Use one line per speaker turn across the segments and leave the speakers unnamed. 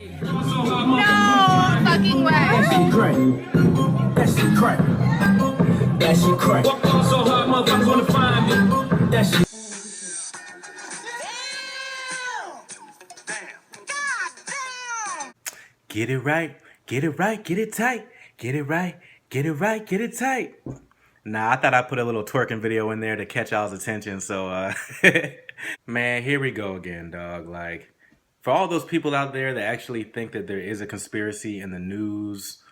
No fucking way.
That shit crack. That shit crack. That shit crack. Walk on so hard, motherfuckers wanna find me. That shit.
Get it right, get it right, get it tight. Get it right, get it right, get it tight. Nah, I thought I'd put a little twerking video in there to catch y'all's attention, so man, here we go again, dog. Like, for all those people out there that actually think that there is a conspiracy in the news,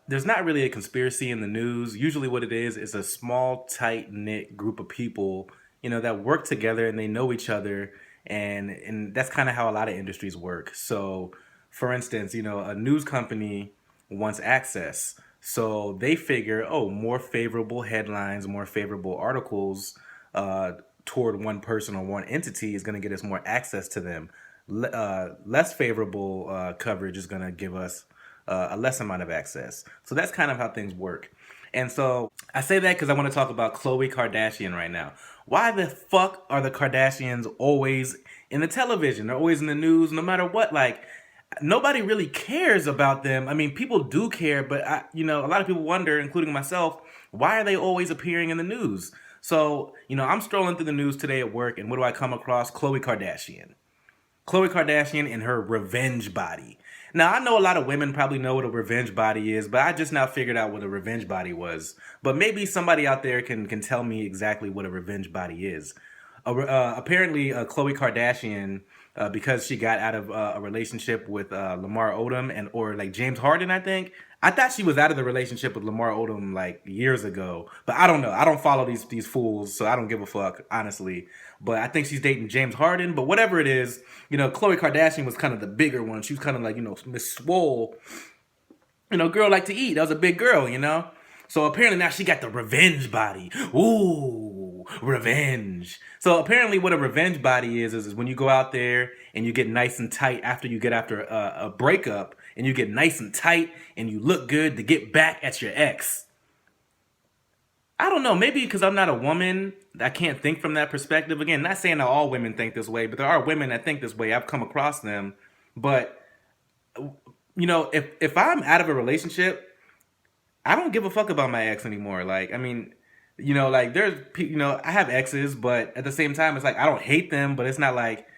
there's not really a conspiracy in the news. Usually what it is a small, tight-knit group of people, you know, that work together and they know each other, and that's kind of how a lot of industries work. So, for instance, you know, a news company wants access. So they figure, oh, more favorable headlines, more favorable articles toward one person or one entity is going to get us more access to them. Less favorable coverage is going to give us a less amount of access. So that's kind of how things work. And so I say that because I want to talk about Khloe Kardashian right now. Why the fuck are the Kardashians always in the television? They're always in the news, no matter what. Like, nobody really cares about them. I mean, people do care, but you know, a lot of people wonder, including myself, why are they always appearing in the news? So, you know, I'm strolling through the news today at work, and what do I come across? Khloe Kardashian. Khloe Kardashian and her revenge body. Now, I know a lot of women probably know what a revenge body is, but I just now figured out what a revenge body was. But maybe somebody out there can tell me exactly what a revenge body is. Apparently, Khloe Kardashian, because she got out of a relationship with Lamar Odom or like James Harden, I think. I thought she was out of the relationship with Lamar Odom like years ago, but I don't know. I don't follow these fools, so I don't give a fuck, honestly. But I think she's dating James Harden. But whatever it is, you know, Khloe Kardashian was kind of the bigger one. She was kind of like, you know, Miss Swole. You know, girl like to eat. That was a big girl, you know? So apparently now she got the revenge body. Ooh, revenge. So apparently what a revenge body is when you go out there and you get nice and tight after you get after a breakup, and you get nice and tight and you look good to get back at your ex. I don't know, maybe because I'm not a woman, I can't think from that perspective. Again, not saying that all women think this way, but there are women that think this way. I've come across them. But, you know, if I'm out of a relationship, I don't give a fuck about my ex anymore. Like, I mean, you know, like you know, I have exes, but at the same time, it's like I don't hate them, but it's not like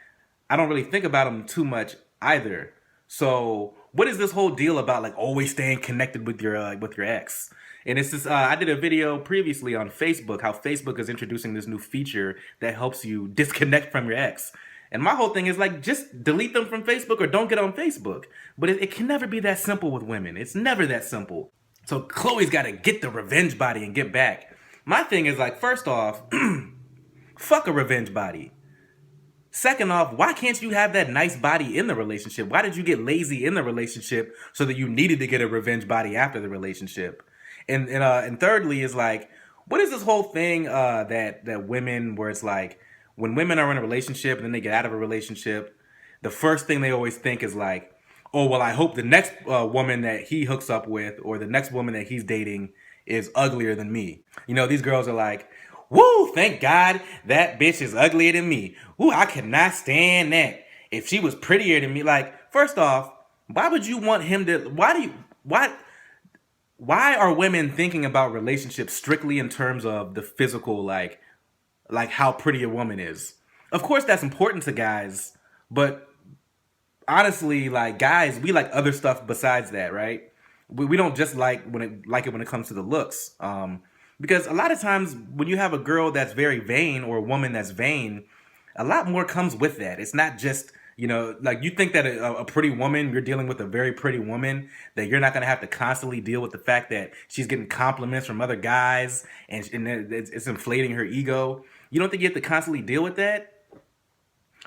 I don't really think about them too much either. So, what is this whole deal about, like, always staying connected with your ex? And it's this. I did a video previously on Facebook how Facebook is introducing this new feature that helps you disconnect from your ex. And my whole thing is like, just delete them from Facebook or don't get on Facebook. But it can never be that simple with women. It's never that simple. So Khloe's got to get the revenge body and get back. My thing is like, first off, fuck a revenge body. Second off, why can't you have that nice body in the relationship? Why did you get lazy in the relationship so that you needed to get a revenge body after the relationship? And thirdly is like, what is this whole thing that women, where it's like, when women are in a relationship and then they get out of a relationship, the first thing they always think is like, oh, well, I hope the next woman that he hooks up with or the next woman that he's dating is uglier than me. You know, these girls are like, woo, thank God that bitch is uglier than me. Woo, I cannot stand that. If she was prettier than me, like, first off, why would you want him to, why are women thinking about relationships strictly in terms of the physical, like how pretty a woman is? Of course that's important to guys, but honestly, like, guys, we like other stuff besides that, right? We don't just like it when it comes to the looks. Because a lot of times when you have a girl that's very vain or a woman that's vain, a lot more comes with that. It's not just, you know, like, you think that a pretty woman, you're dealing with a very pretty woman, that you're not going to have to constantly deal with the fact that she's getting compliments from other guys and it's inflating her ego. You don't think you have to constantly deal with that?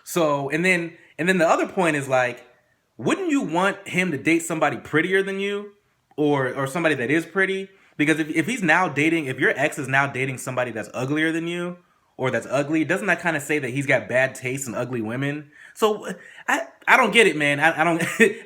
So, and then the other point is like, wouldn't you want him to date somebody prettier than you or somebody that is pretty? Because if he's now dating, if your ex is now dating somebody that's uglier than you or that's ugly, doesn't that kind of say that he's got bad taste in ugly women? So I don't get it, man. I don't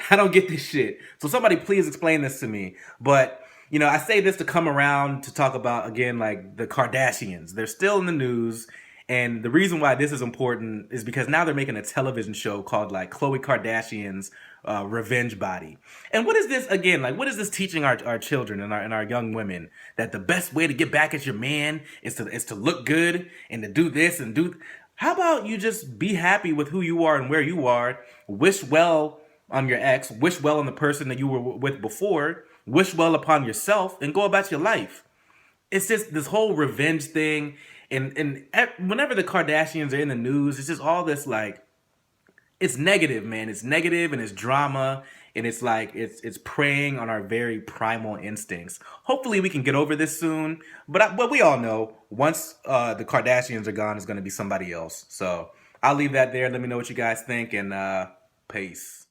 I don't get this shit. So somebody please explain this to me. But, you know, I say this to come around to talk about, again, like, the Kardashians. They're still in the news. And the reason why this is important is because now they're making a television show called, like, Khloe Kardashian's revenge body. And what is this again? Like, what is this teaching our children and our young women, that the best way to get back at your man is to look good and to do this and do. How about you just be happy with who you are and where you are? Wish well on your ex. Wish well on the person that you were with before. Wish well upon yourself and go about your life. It's just this whole revenge thing, and whenever the Kardashians are in the news, it's just all this like, it's negative, man. It's negative and it's drama, and it's like it's preying on our very primal instincts. Hopefully, we can get over this soon. But we all know once the Kardashians are gone, it's going to be somebody else. So I'll leave that there. Let me know what you guys think, and peace.